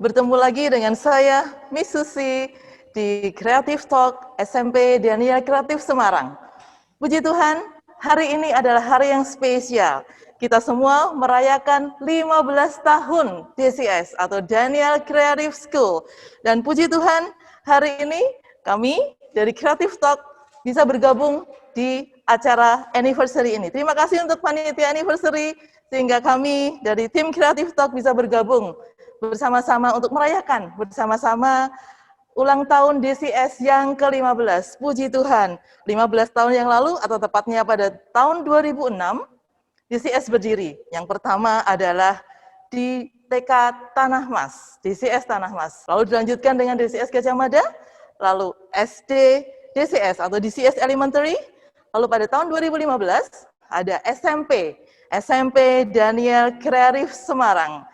Bertemu lagi dengan saya, Miss Susi, di Creative Talk SMP Daniel Kreatif Semarang. Puji Tuhan, hari ini adalah hari yang spesial. Kita semua merayakan 15 tahun DCS atau Daniel Creative School. Dan puji Tuhan, hari ini kami dari Creative Talk bisa bergabung di acara anniversary ini. Terima kasih untuk panitia anniversary, sehingga kami dari tim Creative Talk bisa bergabung bersama-sama untuk merayakan bersama-sama ulang tahun DCS yang ke-15. Puji Tuhan, 15 tahun yang lalu atau tepatnya pada tahun 2006, DCS berdiri. Yang pertama adalah di TK Tanah Mas, DCS Tanah Mas. Lalu dilanjutkan dengan DCS Gajah Mada, lalu SD DCS atau DCS Elementary, lalu pada tahun 2015 ada SMP Daniel Kreatif Semarang.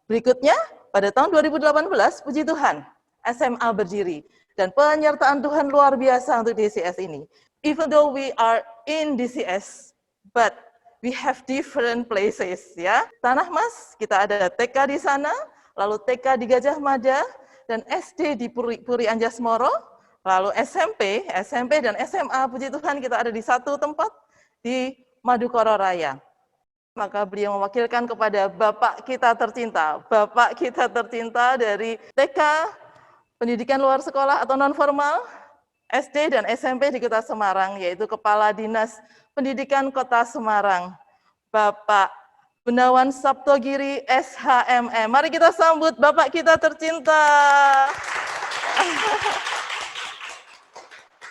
Berikutnya, pada tahun 2018, puji Tuhan, SMA berdiri. Dan penyertaan Tuhan luar biasa untuk DCS ini. Even though we are in DCS, but we have different places, ya. Tanah Mas, kita ada TK di sana, lalu TK di Gajah Mada, dan SD di Puri Anjasmoro, lalu SMP dan SMA, puji Tuhan kita ada di satu tempat, di Madukoro Raya. Maka beliau mewakilkan kepada Bapak kita tercinta dari TK, pendidikan luar sekolah atau non-formal, SD dan SMP di Kota Semarang, yaitu Kepala Dinas Pendidikan Kota Semarang, Bapak Gunawan Saptogiri, SHMM. Mari kita sambut Bapak kita tercinta.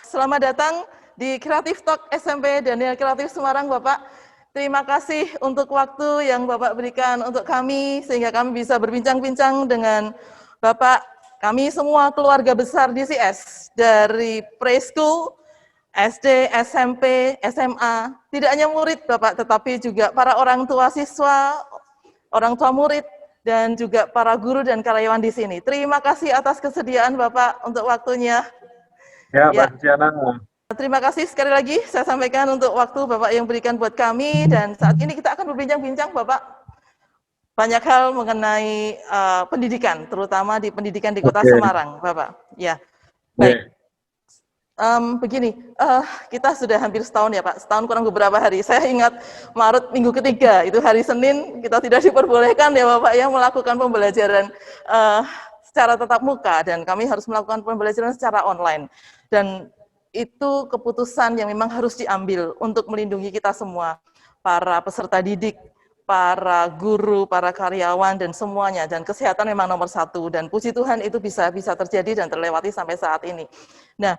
Selamat datang di Creative Talk SMP Daniel Kreatif Semarang, Bapak. Terima kasih untuk waktu yang Bapak berikan untuk kami, sehingga kami bisa berbincang-bincang dengan Bapak, kami semua keluarga besar DCS, dari preschool, SD, SMP, SMA, tidak hanya murid Bapak, tetapi juga para orang tua siswa, orang tua murid, dan juga para guru dan karyawan di sini. Terima kasih atas kesediaan Bapak untuk waktunya. Ya, Ya. Mbak Susiana. Terima kasih sekali lagi saya sampaikan untuk waktu Bapak yang berikan buat kami, dan saat ini kita akan berbincang-bincang Bapak banyak hal mengenai pendidikan, terutama di pendidikan di Kota Semarang, Bapak. Ya, baik. Begini, kita sudah hampir setahun ya Pak, setahun kurang beberapa hari. Saya ingat Maret minggu ketiga, itu hari Senin, kita tidak diperbolehkan ya Bapak ya melakukan pembelajaran secara tatap muka, dan kami harus melakukan pembelajaran secara online. Dan itu keputusan yang memang harus diambil untuk melindungi kita semua, para peserta didik, para guru, para karyawan, dan semuanya. Dan kesehatan memang nomor satu, dan puji Tuhan itu bisa terjadi dan terlewati sampai saat ini. Nah,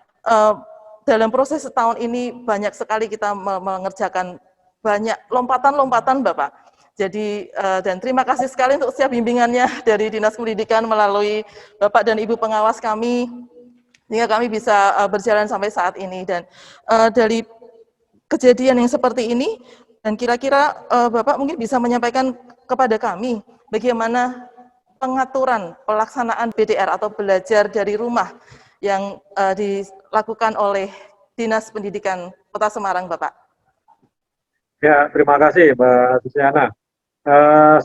dalam proses setahun ini banyak sekali kita mengerjakan banyak lompatan-lompatan Bapak. Jadi, dan terima kasih sekali untuk setiap bimbingannya dari Dinas Pendidikan melalui Bapak dan Ibu pengawas kami, sehingga kami bisa berjalan sampai saat ini. Dan dari kejadian yang seperti ini, dan kira-kira Bapak mungkin bisa menyampaikan kepada kami bagaimana pengaturan pelaksanaan BDR atau belajar dari rumah yang dilakukan oleh Dinas Pendidikan Kota Semarang, Bapak. Ya, terima kasih Mbak Susiana.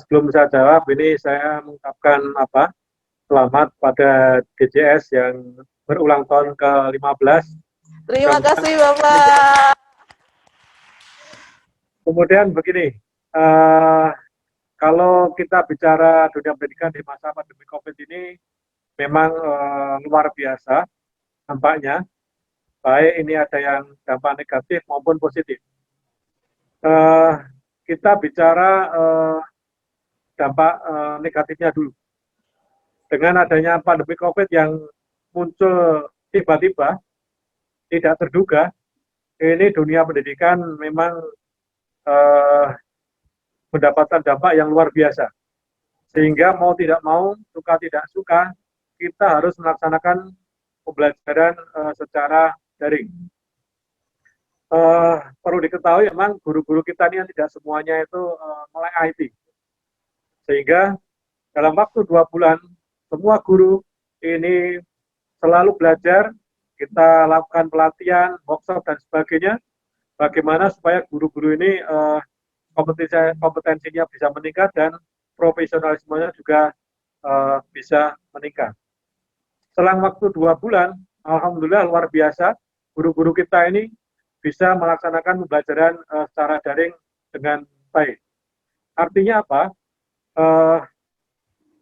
Sebelum saya jawab, ini saya mengucapkan selamat pada DCS yang berulang tahun ke-15. Terima kasih Bapak. Kemudian begini, kalau kita bicara dunia pendidikan di masa pandemi COVID ini memang luar biasa nampaknya, baik ini ada yang dampak negatif maupun positif. Kita bicara dampak negatifnya dulu. Dengan adanya pandemi COVID yang muncul tiba-tiba, tidak terduga, ini dunia pendidikan memang mendapatkan dampak yang luar biasa. Sehingga mau tidak mau, suka tidak suka, kita harus melaksanakan pembelajaran secara daring. Perlu diketahui memang guru-guru kita ini tidak semuanya itu melek IT. Sehingga dalam waktu 2 bulan, semua guru ini selalu belajar, kita lakukan pelatihan, workshop, dan sebagainya, bagaimana supaya guru-guru ini kompetensinya bisa meningkat dan profesionalismenya juga bisa meningkat. Selang waktu 2 bulan, alhamdulillah luar biasa, guru-guru kita ini bisa melaksanakan pembelajaran secara daring dengan baik. Artinya apa?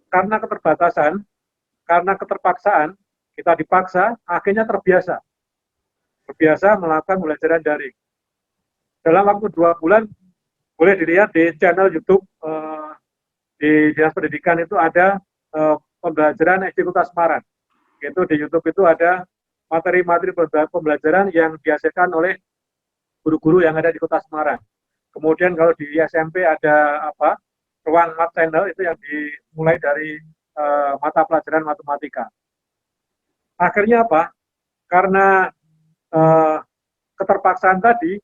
Karena keterbatasan, karena keterpaksaan, kita dipaksa, akhirnya terbiasa melakukan pembelajaran daring. Dalam waktu 2 bulan, boleh dilihat di channel YouTube di Dinas Pendidikan itu ada pembelajaran SD Kota Semarang. Itu di YouTube itu ada materi-materi pembelajaran yang dihasilkan oleh guru-guru yang ada di Kota Semarang. Kemudian kalau di SMP ada ruang mat channel itu yang dimulai dari mata pelajaran matematika. Akhirnya apa? Karena keterpaksaan tadi,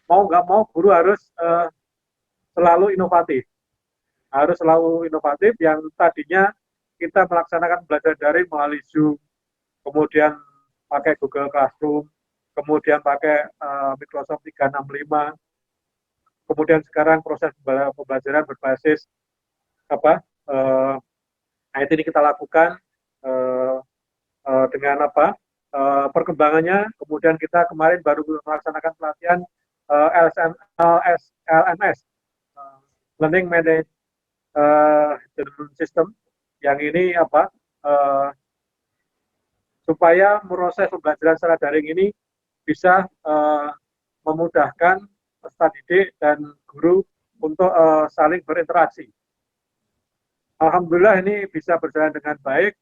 mau nggak mau guru harus selalu inovatif. Yang tadinya kita melaksanakan belajar daring melalui Zoom, kemudian pakai Google Classroom, kemudian pakai Microsoft 365, kemudian sekarang proses pembelajaran berbasis IT ini kita lakukan dengan perkembangannya. Kemudian kita kemarin baru melaksanakan pelatihan LMS, Learning Management System, yang ini supaya proses pembelajaran secara daring ini bisa memudahkan peserta didik dan guru untuk saling berinteraksi. Alhamdulillah ini bisa berjalan dengan baik.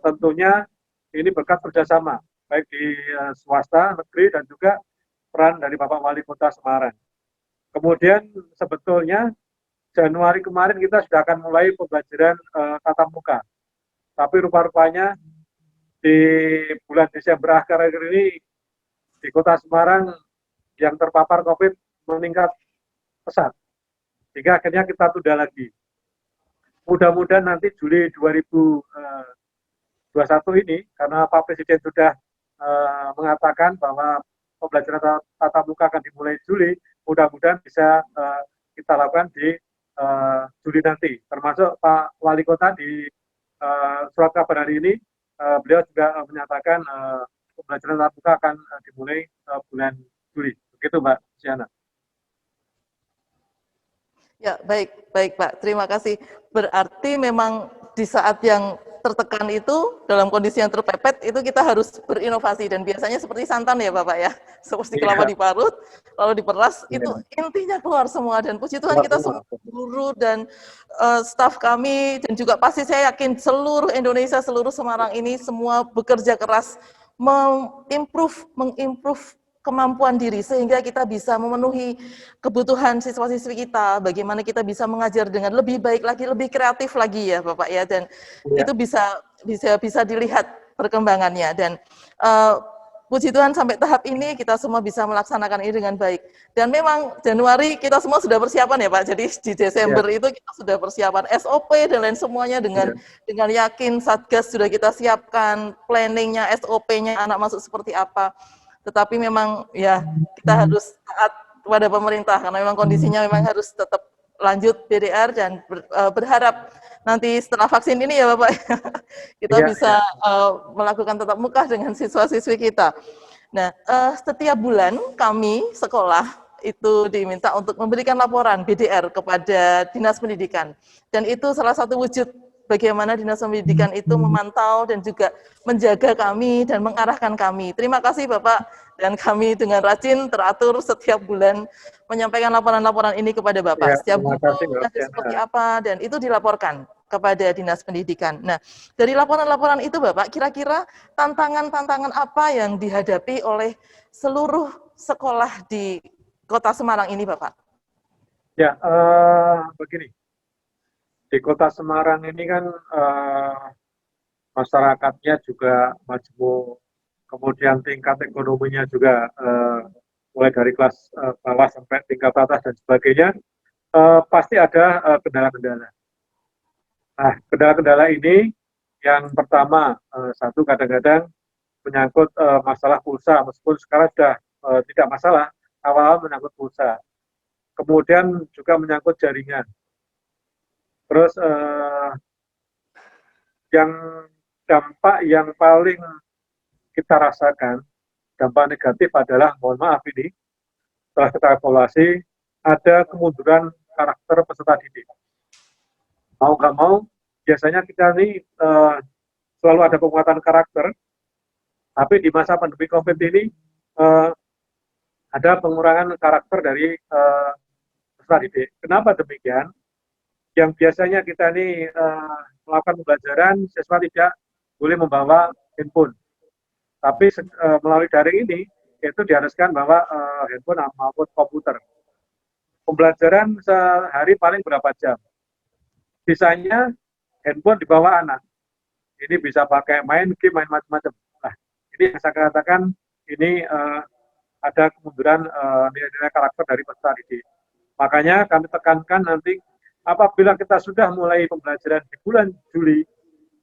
Tentunya ini berkat kerjasama baik di swasta, negeri, dan juga peran dari Bapak Wali Kota Semarang. Kemudian sebetulnya Januari kemarin kita sudah akan mulai pembelajaran tatap muka. Tapi rupa-rupanya di bulan Desember akhir ini di Kota Semarang yang terpapar COVID meningkat pesat. Sehingga akhirnya kita tunda lagi. Mudah-mudahan nanti Juli 2021 ini, karena Pak Presiden sudah mengatakan bahwa pembelajaran tatap muka akan dimulai Juli, mudah-mudahan bisa kita lakukan di Juli nanti. Termasuk Pak Wali Kota di surat kabar hari ini, beliau juga menyatakan pembelajaran tatap muka akan dimulai bulan Juli. Begitu Mbak Siana. Ya, baik Pak. Terima kasih. Berarti memang di saat yang tertekan itu, dalam kondisi yang terpepet, itu kita harus berinovasi. Dan biasanya seperti santan ya Bapak ya, seperti kelapa diparut, lalu diperas, itu intinya keluar semua. Dan puji Tuhan kita semua guru dan staf kami, dan juga pasti saya yakin seluruh Indonesia, seluruh Semarang ini, semua bekerja keras mengimprove kemampuan diri, sehingga kita bisa memenuhi kebutuhan siswa-siswi kita, bagaimana kita bisa mengajar dengan lebih baik lagi, lebih kreatif lagi ya Bapak ya, dan itu bisa dilihat perkembangannya. Dan puji Tuhan sampai tahap ini kita semua bisa melaksanakan ini dengan baik. Dan memang Januari kita semua sudah persiapan ya Pak, jadi di Desember itu kita sudah persiapan SOP dan lain semuanya dengan yakin. Satgas sudah kita siapkan, planningnya, SOP-nya anak masuk seperti apa. Tetapi memang ya kita harus taat kepada pemerintah karena memang kondisinya memang harus tetap lanjut BDR, dan berharap nanti setelah vaksin ini ya Bapak kita bisa melakukan tatap muka dengan siswa-siswi kita. Nah, setiap bulan kami sekolah itu diminta untuk memberikan laporan BDR kepada Dinas Pendidikan, dan itu salah satu wujud bagaimana Dinas Pendidikan itu memantau dan juga menjaga kami dan mengarahkan kami. Terima kasih Bapak, dan kami dengan rajin teratur setiap bulan menyampaikan laporan-laporan ini kepada Bapak. Setiap bulan seperti apa, dan itu dilaporkan kepada Dinas Pendidikan. Nah, dari laporan-laporan itu Bapak, kira-kira tantangan-tantangan apa yang dihadapi oleh seluruh sekolah di Kota Semarang ini Bapak? Ya, begini. Di Kota Semarang ini kan masyarakatnya juga majemuk, kemudian tingkat ekonominya juga mulai dari kelas bawah sampai tingkat atas dan sebagainya, pasti ada kendala-kendala. Nah, kendala-kendala ini yang pertama, satu kadang-kadang menyangkut masalah pulsa, meskipun sekarang sudah tidak masalah, awal-awal menyangkut pulsa. Kemudian juga menyangkut jaringan. Terus yang dampak yang paling kita rasakan, dampak negatif adalah, mohon maaf ini, setelah kita evaluasi, ada kemunduran karakter peserta didik. Mau nggak mau, biasanya kita ini selalu ada penguatan karakter, tapi di masa pandemi COVID ini ada pengurangan karakter dari peserta didik. Kenapa demikian? Yang biasanya kita ini melakukan pembelajaran, siswa tidak boleh membawa handphone. Tapi melalui daring ini, itu diharuskan bahwa handphone maupun komputer. Pembelajaran sehari paling berapa jam? Sisanya handphone dibawa anak. Ini bisa pakai main game, main macam-macam. Nah, ini yang saya katakan, ini ada kemunduran nilai-nilai karakter dari peserta didik. Makanya kami tekankan nanti, apabila kita sudah mulai pembelajaran di bulan Juli,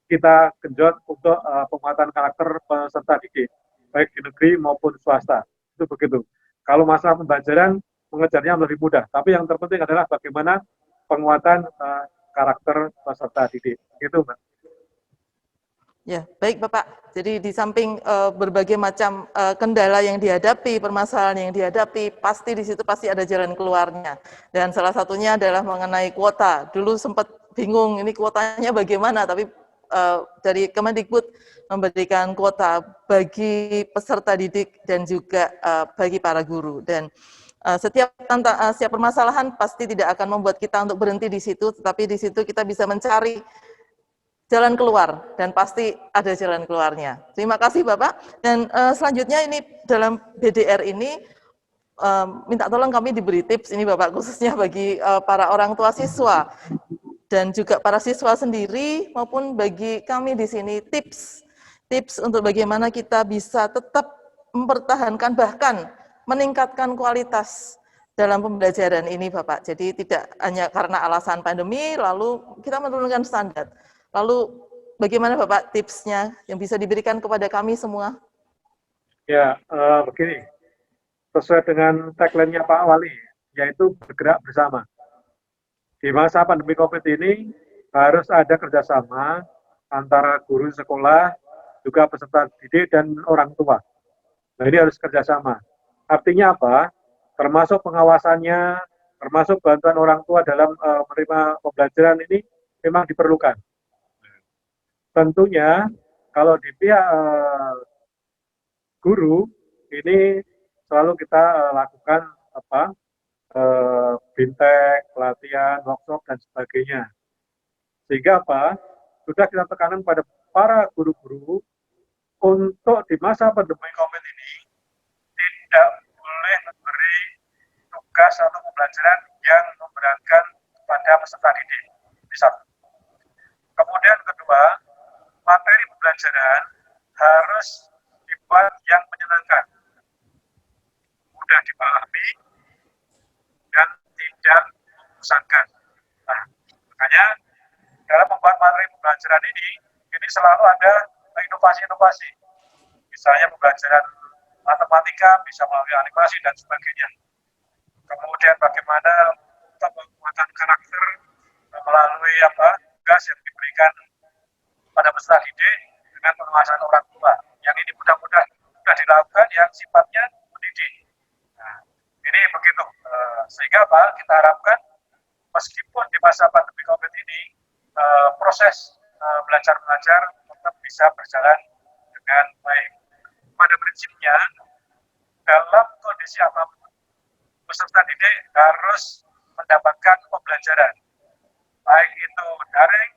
kita genjot untuk penguatan karakter peserta didik, baik di negeri maupun swasta. Itu begitu. Kalau masalah pembelajaran, mengejarnya lebih mudah. Tapi yang terpenting adalah bagaimana penguatan karakter peserta didik. Itu, Mbak. Ya, baik Bapak. Jadi di samping berbagai macam kendala yang dihadapi, permasalahan yang dihadapi, pasti di situ pasti ada jalan keluarnya. Dan salah satunya adalah mengenai kuota. Dulu sempat bingung ini kuotanya bagaimana, tapi dari Kemendikbud memberikan kuota bagi peserta didik dan juga bagi para guru. Dan setiap permasalahan pasti tidak akan membuat kita untuk berhenti di situ, tetapi di situ kita bisa mencari jalan keluar, dan pasti ada jalan keluarnya. Terima kasih Bapak. Dan selanjutnya ini dalam BDR ini, minta tolong kami diberi tips, ini Bapak, khususnya bagi para orang tua siswa, dan juga para siswa sendiri, maupun bagi kami di sini, tips untuk bagaimana kita bisa tetap mempertahankan, bahkan meningkatkan kualitas dalam pembelajaran ini Bapak. Jadi tidak hanya karena alasan pandemi, lalu kita menurunkan standar. Lalu bagaimana Bapak tipsnya yang bisa diberikan kepada kami semua? Ya, begini, sesuai dengan tagline-nya Pak Wali, yaitu bergerak bersama. Di masa pandemi COVID ini harus ada kerjasama antara guru sekolah, juga peserta didik dan orang tua. Nah, ini harus kerjasama. Artinya apa? Termasuk pengawasannya, termasuk bantuan orang tua dalam menerima pembelajaran ini memang diperlukan. Tentunya kalau di pihak guru ini selalu kita lakukan bintek, pelatihan, workshop dan sebagainya. Sehingga apa? Sudah kita tekankan pada para guru-guru untuk di masa pandemi COVID ini tidak boleh memberi tugas atau pembelajaran yang memberatkan pada peserta didik. Bisa. Kemudian kedua, materi pembelajaran harus dibuat yang menyenangkan, mudah dipahami, dan tidak membosankan. Nah, makanya dalam membuat materi pembelajaran ini selalu ada inovasi-inovasi. Misalnya pembelajaran matematika bisa melalui animasi dan sebagainya. Kemudian bagaimana penguatan karakter melalui tugas yang diberikan pada peserta didik dengan pengawasan orang tua. Yang ini mudah-mudahan sudah dilakukan yang sifatnya mendidik. Nah, ini begitu. Sehingga kita harapkan meskipun di masa pandemi COVID ini proses belajar mengajar tetap bisa berjalan dengan baik. Pada prinsipnya dalam kondisi apapun peserta didik harus mendapatkan pembelajaran, baik itu daring,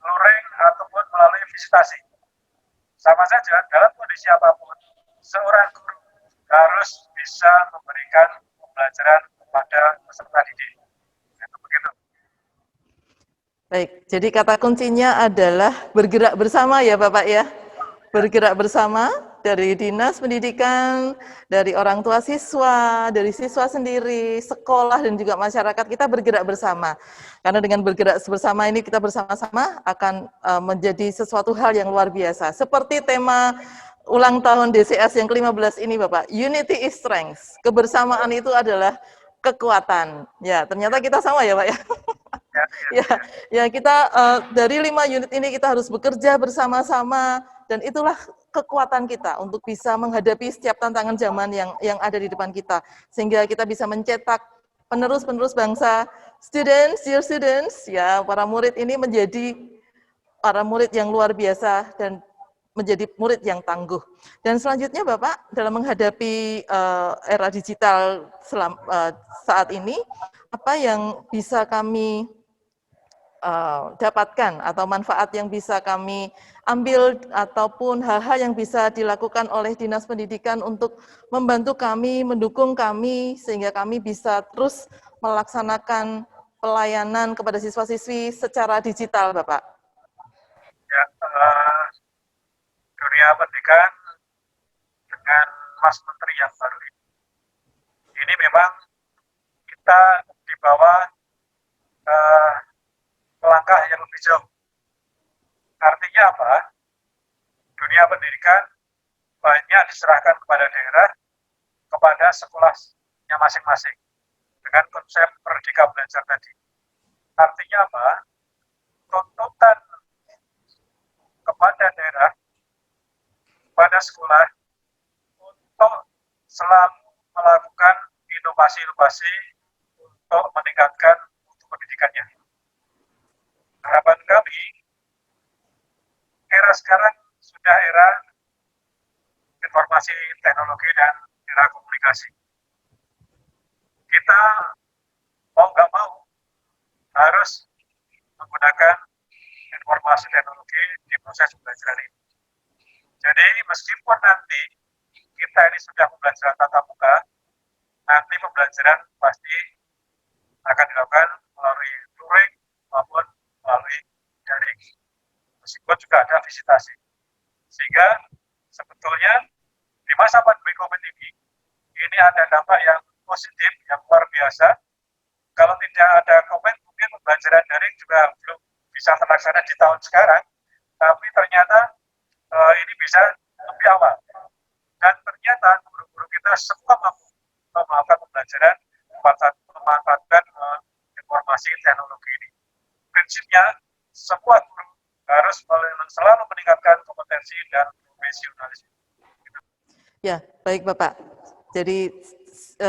luring, ataupun melalui visitasi. Sama saja, dalam kondisi apapun, seorang guru harus bisa memberikan pembelajaran kepada peserta didik. Itu begitu. Baik, jadi kata kuncinya adalah bergerak bersama ya Bapak ya. Bergerak bersama dari Dinas Pendidikan, dari orang tua siswa, dari siswa sendiri, sekolah, dan juga masyarakat, kita bergerak bersama. Karena dengan bergerak bersama ini kita bersama-sama akan menjadi sesuatu hal yang luar biasa. Seperti tema ulang tahun DCS yang ke-15 ini Bapak, Unity is Strength. Kebersamaan itu adalah kekuatan. Ya, ternyata kita sama ya Pak ya. Ya, ya kita dari 5 unit ini kita harus bekerja bersama-sama dan itulah kekuatan kita untuk bisa menghadapi setiap tantangan zaman yang ada di depan kita sehingga kita bisa mencetak penerus-penerus bangsa. Students, dear students, ya para murid ini menjadi para murid yang luar biasa dan menjadi murid yang tangguh. Dan selanjutnya Bapak, dalam menghadapi era digital saat ini, apa yang bisa kami dapatkan atau manfaat yang bisa kami ambil ataupun hal-hal yang bisa dilakukan oleh Dinas Pendidikan untuk membantu kami, mendukung kami, sehingga kami bisa terus melaksanakan pelayanan kepada siswa-siswi secara digital, Bapak. Ya, dunia pendidikan dengan Mas Menteri yang baru ini memang kita di bawah langkah yang lebih jauh. Artinya apa? Dunia pendidikan banyak diserahkan kepada daerah, kepada sekolahnya masing-masing dengan konsep Merdeka Belajar tadi. Artinya apa? Tuntutan kepada daerah, pada sekolah untuk selalu melakukan inovasi-inovasi untuk meningkatkan mutu pendidikannya. Harapan kami, era sekarang sudah era informasi teknologi dan era komunikasi. Kita mau nggak mau harus menggunakan informasi teknologi di proses pembelajaran ini. Jadi meskipun nanti kita ini sudah pembelajaran tatap muka, nanti pembelajaran pasti akan dilakukan melalui luring maupun melalui daring. Meskipun juga ada visitasi. Sehingga sebetulnya di masa pandemi COVID ini ada dampak yang positif, yang luar biasa. Kalau tidak ada COVID, mungkin pembelajaran daring juga belum bisa terlaksana di tahun sekarang, tapi ternyata ini bisa lebih awal. Dan ternyata guru-guru kita semua mampu melakukan pembelajaran memanfaatkan informasi teknologi ini. Prinsipnya, semua guru harus selalu meningkatkan kompetensi dan profesionalisme. Ya, baik Bapak. Jadi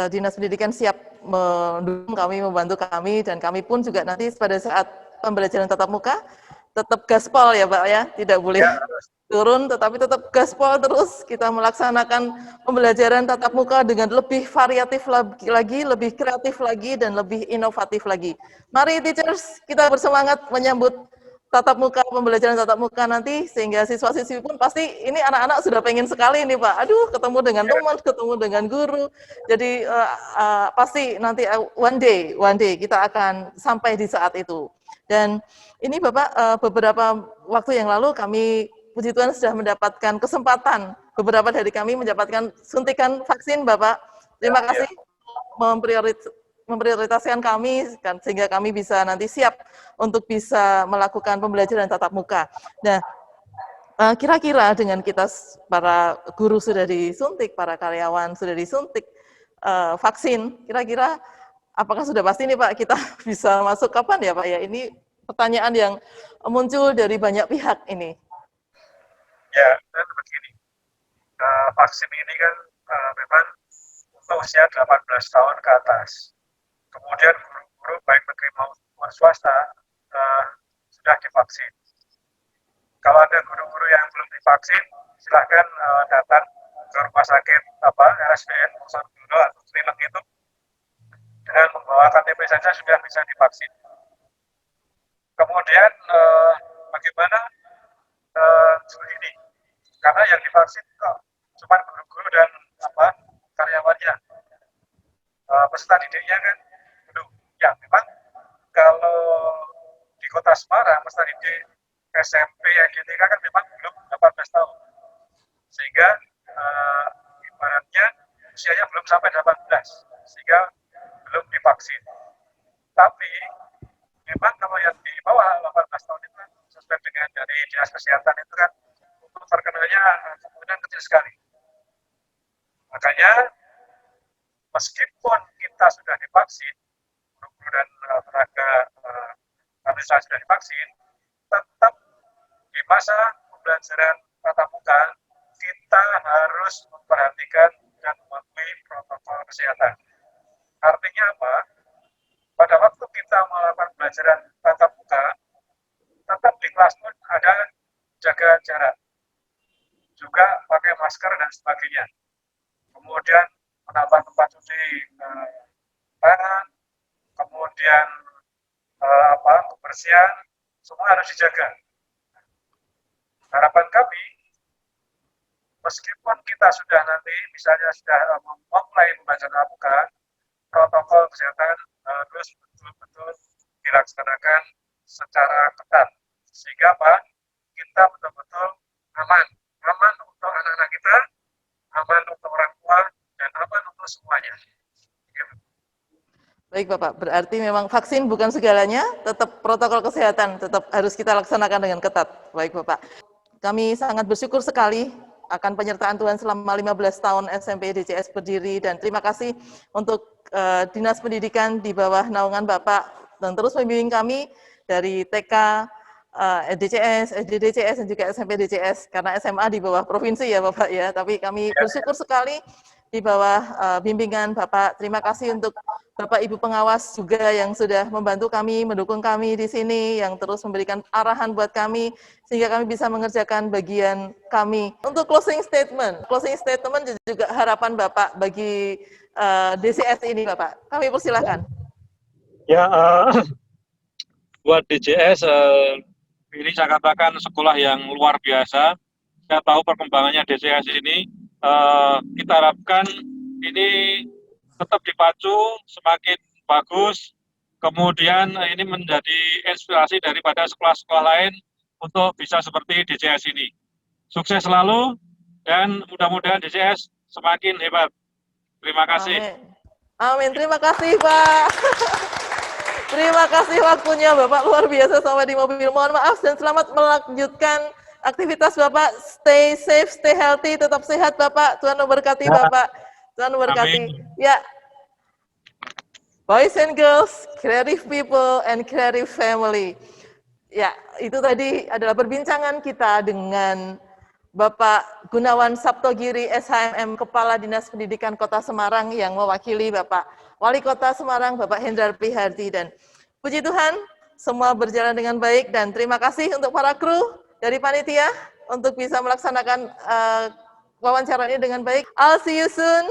Dinas Pendidikan siap mendukung kami, membantu kami, dan kami pun juga nanti pada saat pembelajaran tatap muka tetap gaspol ya Pak ya, tidak boleh turun, tetapi tetap gaspol terus kita melaksanakan pembelajaran tatap muka dengan lebih variatif lagi, lebih kreatif lagi, dan lebih inovatif lagi. Mari teachers, kita bersemangat menyambut tatap muka, pembelajaran tatap muka nanti, sehingga siswa-siswi pun pasti ini anak-anak sudah pengen sekali nih Pak, aduh ketemu dengan teman, ketemu dengan guru, jadi pasti nanti one day kita akan sampai di saat itu. Dan ini Bapak, beberapa waktu yang lalu kami, puji Tuhan sudah mendapatkan kesempatan, beberapa dari kami mendapatkan suntikan vaksin Bapak, terima kasih memprioritaskan kami sehingga kami bisa nanti siap untuk bisa melakukan pembelajaran tatap muka. Nah, kira-kira dengan kita para guru sudah disuntik, para karyawan sudah disuntik vaksin, kira-kira apakah sudah pasti nih Pak kita bisa masuk kapan ya Pak ya? Ini pertanyaan yang muncul dari banyak pihak ini. Ya, dan begini, vaksin ini kan memang untuk usia 18 tahun ke atas. Kemudian guru-guru baik negeri maupun swasta sudah divaksin. Kalau ada guru-guru yang belum divaksin, silahkan datang ke rumah sakit RSPN Sardono atau Trileng itu dengan membawa KTP saja sudah bisa divaksin. Kemudian bagaimana Juli ini? Karena yang divaksin kok cuma guru-guru dan karyawannya. Peserta didiknya kan belum. Ya memang kalau di Kota Semarang peserta didik SMP GTK kan memang belum 18 tahun. Sehingga ibaratnya usianya belum sampai 18. Sehingga belum divaksin. Tapi memang kalau yang di bawah 18 tahun itu kan sesuai dengan dari Dinas Kesehatan itu kan untuk terkenalnya kemungkinan kecil sekali. Makanya meskipun kita sudah divaksin, guru dan tenaga bisa sudah divaksin, tetap di masa pembelajaran tatap muka kita harus memperhatikan dan mematuhi protokol kesehatan. Artinya apa? Pada waktu kita melakukan pembelajaran tatap muka, tetap di kelas pun ada jaga jarak, juga pakai masker dan sebagainya. Kemudian menambah tempat cuci tangan, kemudian kebersihan, semua harus dijaga. Harapan kami, meskipun kita sudah nanti misalnya sudah memulai pembelajaran tatap muka, protokol kesehatan harus betul-betul dilaksanakan secara ketat, sehingga kita betul-betul aman untuk anak-anak kita, aman untuk orang tua, dan aman untuk semuanya. Baik Bapak, berarti memang vaksin bukan segalanya, tetap protokol kesehatan tetap harus kita laksanakan dengan ketat. Baik Bapak, kami sangat bersyukur sekali akan penyertaan Tuhan selama 15 tahun SMP DCS berdiri, dan terima kasih untuk Dinas Pendidikan di bawah naungan Bapak dan terus membimbing kami dari TK, DCS, SD DCS, dan juga SMP DCS, karena SMA di bawah provinsi ya Bapak ya, tapi kami bersyukur sekali di bawah bimbingan Bapak. Terima kasih untuk Bapak Ibu pengawas juga yang sudah membantu kami, mendukung kami di sini, yang terus memberikan arahan buat kami, sehingga kami bisa mengerjakan bagian kami. Untuk closing statement juga harapan Bapak bagi DCS ini Bapak. Kami persilahkan. Ya, buat DCS, ini saya katakan sekolah yang luar biasa. Saya tahu perkembangannya DCS ini, kita harapkan ini tetap dipacu semakin bagus, kemudian ini menjadi inspirasi daripada sekolah-sekolah lain untuk bisa seperti DCS ini. Sukses selalu, dan mudah-mudahan DCS semakin hebat. Terima kasih. Amin. Terima kasih Pak. Terima kasih waktunya Bapak, luar biasa sampai di mobil. Mohon maaf dan selamat melanjutkan aktivitas Bapak. Stay safe, stay healthy, tetap sehat Bapak. Tuhan memberkati Bapak. Tuhan memberkati. Ya. Boys and girls, creative people and creative family. Ya, itu tadi adalah perbincangan kita dengan Bapak Gunawan Saptogiri, SHMM, Kepala Dinas Pendidikan Kota Semarang, yang mewakili Bapak Wali Kota Semarang, Bapak Hendrar Prihardi. Dan puji Tuhan, semua berjalan dengan baik, dan terima kasih untuk para kru dari panitia untuk bisa melaksanakan wawancara ini dengan baik. I'll see you soon.